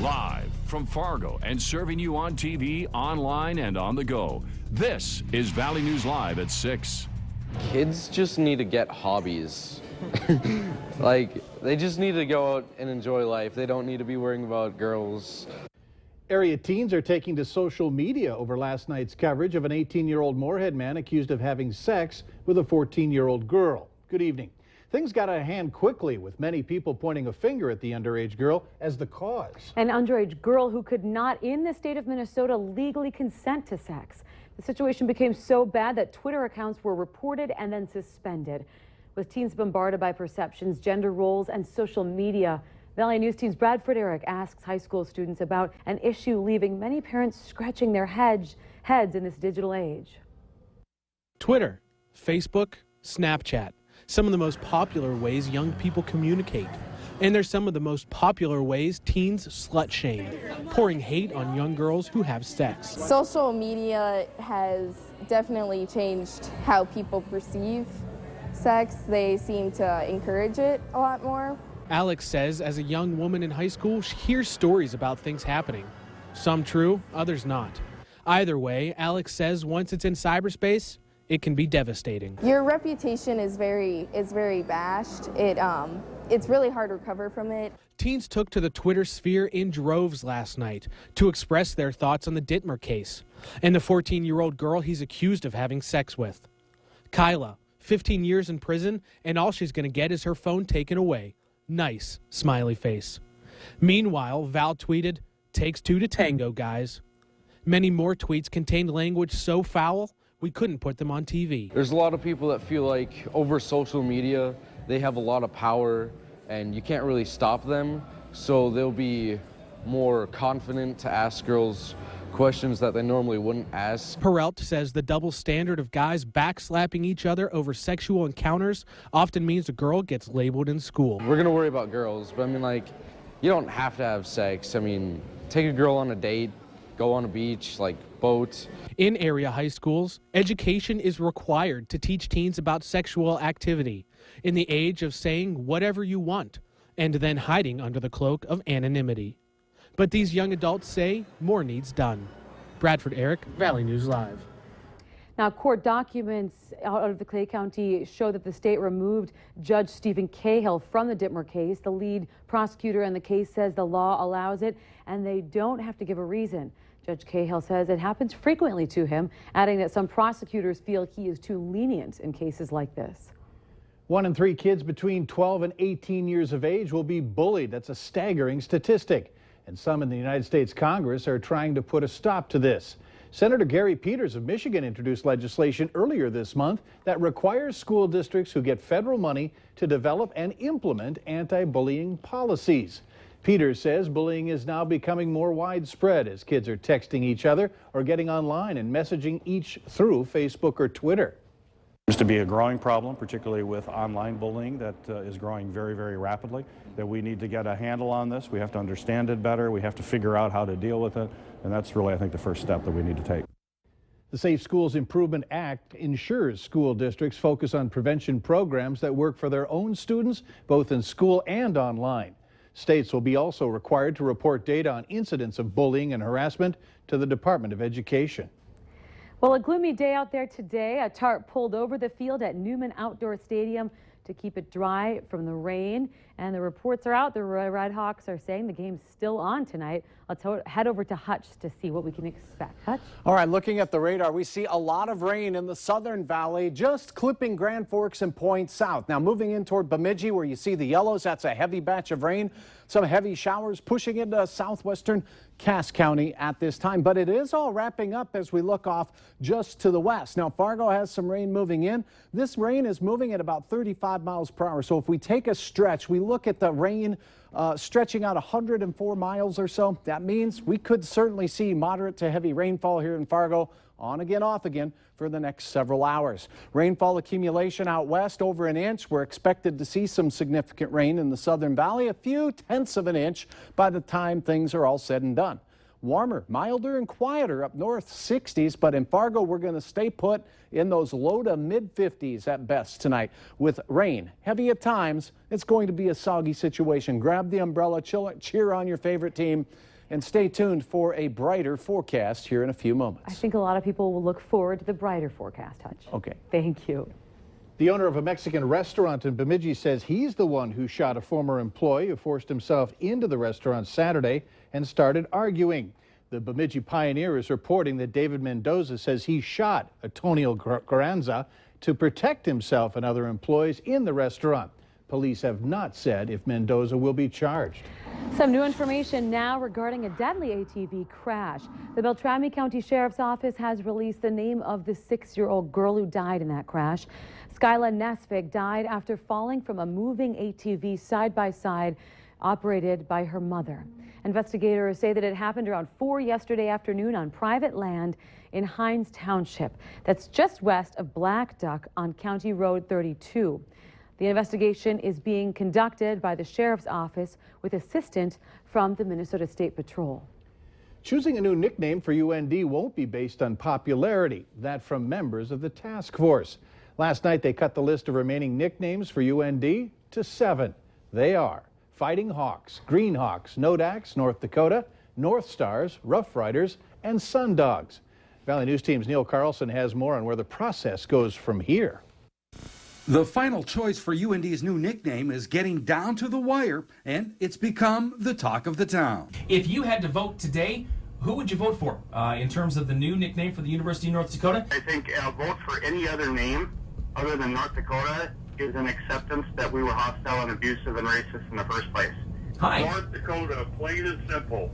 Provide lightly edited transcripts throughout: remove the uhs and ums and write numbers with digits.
Live from Fargo and serving you on TV, online, and on the go. This is Valley News Live at 6. Kids just need to get hobbies. Like, they just need to go out and enjoy life. They don't need to be worrying about girls. Area teens are taking to social media over last night's coverage of an 18-year-old Moorhead man accused of having sex with a 14-year-old girl. Good evening. Things got out of hand quickly, with many people pointing a finger at the underage girl as the cause. An underage girl who could not, in the state of Minnesota, legally consent to sex. The situation became so bad that Twitter accounts were reported and then suspended. With teens bombarded by perceptions, gender roles, and social media, Valley News Team's Bradford Eric asks high school students about an issue leaving many parents scratching their heads in this digital age. Twitter, Facebook, Snapchat. Some of the most popular ways young people communicate. And they're some of the most popular ways teens slut shame, pouring hate on young girls who have sex. Social media has definitely changed how people perceive sex. They seem to encourage it a lot more. Alex says as a young woman in high school, she hears stories about things happening. Some true, others not. Either way, Alex says once it's in cyberspace, it can be devastating. Your reputation is very bashed. It's really hard to recover from it. Teens took to the Twitter sphere in droves last night to express their thoughts on the Dittmer case and the 14-year-old girl he's accused of having sex with. Kyla, 15 years in prison, and all she's going to get is her phone taken away. Nice, smiley face. Meanwhile, Val tweeted, "Takes two to tango, guys." Many more tweets contained language so foul, we couldn't put them on TV. There's a lot of people that feel like over social media, they have a lot of power and you can't really stop them. So they'll be more confident to ask girls questions that they normally wouldn't ask. Perelt says the double standard of guys backslapping each other over sexual encounters often means a girl gets labeled in school. We're gonna worry about girls, but I mean, like, you don't have to have sex. I mean, take a girl on a date, go on a beach, like boat. In area high schools, education is required to teach teens about sexual activity in the age of saying whatever you want and then hiding under the cloak of anonymity. But these young adults say more needs done. Bradford Eric, Valley News Live. Now, court documents out of the Clay County show that the state removed Judge Stephen Cahill from the Dittmer case. The lead prosecutor in the case says the law allows it and they don't have to give a reason. Judge Cahill says it happens frequently to him, adding that some prosecutors feel he is too lenient in cases like this. 1 in 3 kids between 12 and 18 years of age will be bullied. That's a staggering statistic. And some in the United States Congress are trying to put a stop to this. Senator Gary Peters of Michigan introduced legislation earlier this month that requires school districts who get federal money to develop and implement anti-bullying policies. Peters says bullying is now becoming more widespread as kids are texting each other or getting online and messaging each through Facebook or Twitter. Seems to be a growing problem, particularly with online bullying that is growing very, very rapidly, that we need to get a handle on this. We have to understand it better. We have to figure out how to deal with it. And that's really, I think, the first step that we need to take. The Safe Schools Improvement Act ensures school districts focus on prevention programs that work for their own students, both in school and online. States will be also required to report data on incidents of bullying and harassment to the Department of Education. Well, a gloomy day out there today. A tarp pulled over the field at Newman Outdoor Stadium to keep it dry from the rain. And the reports are out. The Red Hawks are saying the game's still on tonight. Let's head over to Hutch to see what we can expect. Hutch? All right, looking at the radar, we see a lot of rain in the southern valley, just clipping Grand Forks and Point South. Now moving in toward Bemidji, where you see the yellows, that's a heavy batch of rain. Some heavy showers pushing into southwestern Cass County at this time, but it is all wrapping up as we look off just to the west. Now Fargo has some rain moving in. This rain is moving at about 35 miles per hour. So if we take a stretch, we look at the rain stretching out 104 miles or so. That means we could certainly see moderate to heavy rainfall here in Fargo, on again, off again, for the next several hours. Rainfall accumulation out west over an inch. We're expected to see some significant rain in the southern valley, a few tenths of an inch by the time things are all said and done. Warmer, milder, and quieter up north, 60s, but in Fargo, we're going to stay put in those low to mid 50s at best tonight. With rain, heavy at times, it's going to be a soggy situation. Grab the umbrella, cheer on your favorite team, and stay tuned for a brighter forecast here in a few moments. I think a lot of people will look forward to the brighter forecast, Hutch. Okay. Thank you. The owner of a Mexican restaurant in Bemidji says he's the one who shot a former employee who forced himself into the restaurant Saturday and started arguing. The Bemidji Pioneer is reporting that David Mendoza says he shot Antonio Carranza to protect himself and other employees in the restaurant. Police have not said if Mendoza will be charged. Some new information now regarding a deadly ATV crash. The Beltrami County Sheriff's Office has released the name of the 6-year-old girl who died in that crash. Skyla Nesvig died after falling from a moving ATV side by side operated by her mother. Investigators say that it happened around 4 yesterday afternoon on private land in Hines Township. That's just west of Black Duck on County Road 32. The investigation is being conducted by the Sheriff's Office with assistance from the Minnesota State Patrol. Choosing a new nickname for UND won't be based on popularity. That from members of the task force. Last night they cut the list of remaining nicknames for UND to 7. They are Fighting Hawks, Green Hawks, Nodaks, North Dakota, North Stars, Rough Riders, and Sun Dogs. Valley News Team's Neil Carlson has more on where the process goes from here. The final choice for UND's new nickname is getting down to the wire, and it's become the talk of the town. If you had to vote today, who would you vote for in terms of the new nickname for the University of North Dakota? I think a vote for any other name other than North Dakota is an acceptance that we were hostile and abusive and racist in the first place. Hi. North Dakota, plain and simple.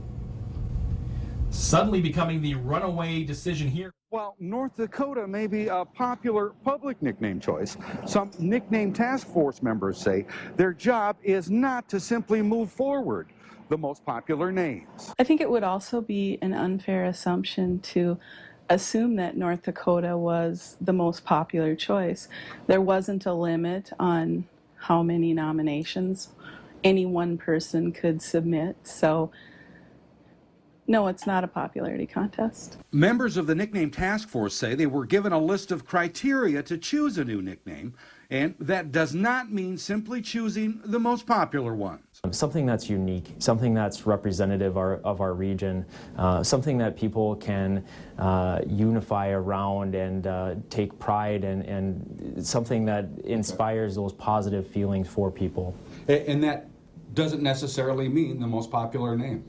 Suddenly becoming the runaway decision here. While North Dakota may be a popular public nickname choice, some nickname task force members say their job is not to simply move forward the most popular names. I think it would also be an unfair assumption to assume that North Dakota was the most popular choice. There wasn't a limit on how many nominations any one person could submit, so no, it's not a popularity contest. Members of the nickname task force say they were given a list of criteria to choose a new nickname, and that does not mean simply choosing the most popular ones. Something that's unique, something that's representative of our region, something that people can unify around and take pride in, and something that inspires those positive feelings for people. And that doesn't necessarily mean the most popular name.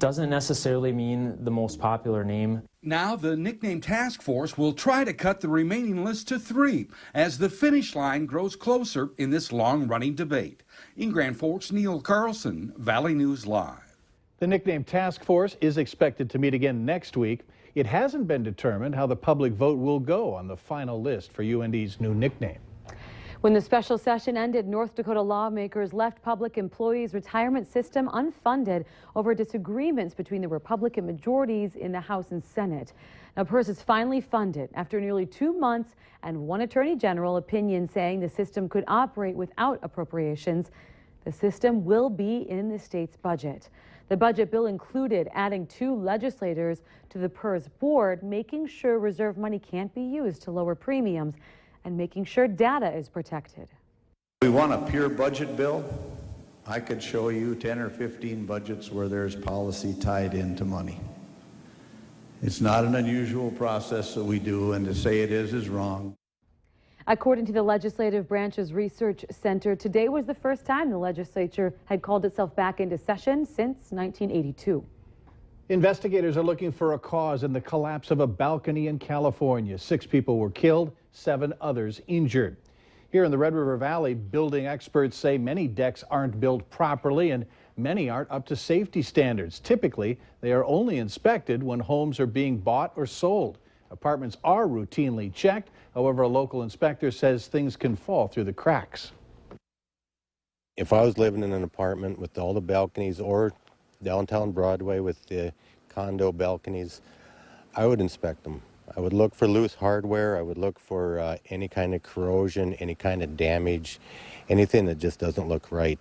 Doesn't necessarily mean the most popular name. Now the nickname task force will try to cut the remaining list to 3 as the finish line grows closer in this long-running debate. In Grand Forks, Neil Carlson, Valley News Live. The nickname task force is expected to meet again next week. It hasn't been determined how the public vote will go on the final list for UND's new nickname. When the special session ended, North Dakota lawmakers left public employees' retirement system unfunded over disagreements between the Republican majorities in the House and Senate. Now, PERS is finally funded after nearly 2 months and one attorney general opinion saying the system could operate without appropriations. The system will be in the state's budget. The budget bill included adding 2 legislators to the PERS board, making sure reserve money can't be used to lower premiums, and making sure data is protected. We want a pure budget bill. I could show you 10 or 15 budgets where there's policy tied into money. It's not an unusual process that we do, and to say it is wrong. According to the Legislative Branch's Research Center, today was the first time the legislature had called itself back into session since 1982. Investigators are looking for a cause in the collapse of a balcony in California. 6 people were killed, 7 others injured. Here in the Red River Valley, building experts say many decks aren't built properly and many aren't up to safety standards. Typically, they are only inspected when homes are being bought or sold. Apartments are routinely checked. However, a local inspector says things can fall through the cracks. If I was living in an apartment with all the balconies, or downtown Broadway with the condo balconies, I would inspect them. I would look for loose hardware. I would look for any kind of corrosion, any kind of damage, anything that just doesn't look right.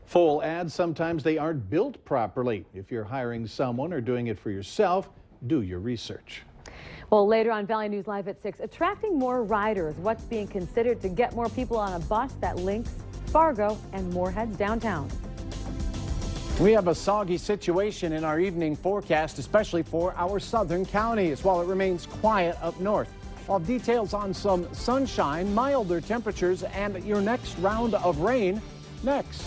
Full ads, sometimes they aren't built properly. If you're hiring someone or doing it for yourself, do your research. Well, later on Valley News Live at 6, attracting more riders. What's being considered to get more people on a bus that links Fargo and Moorhead's downtown. We have a soggy situation in our evening forecast, especially for our southern counties, while it remains quiet up north. We'll have details on some sunshine, milder temperatures, and your next round of rain next.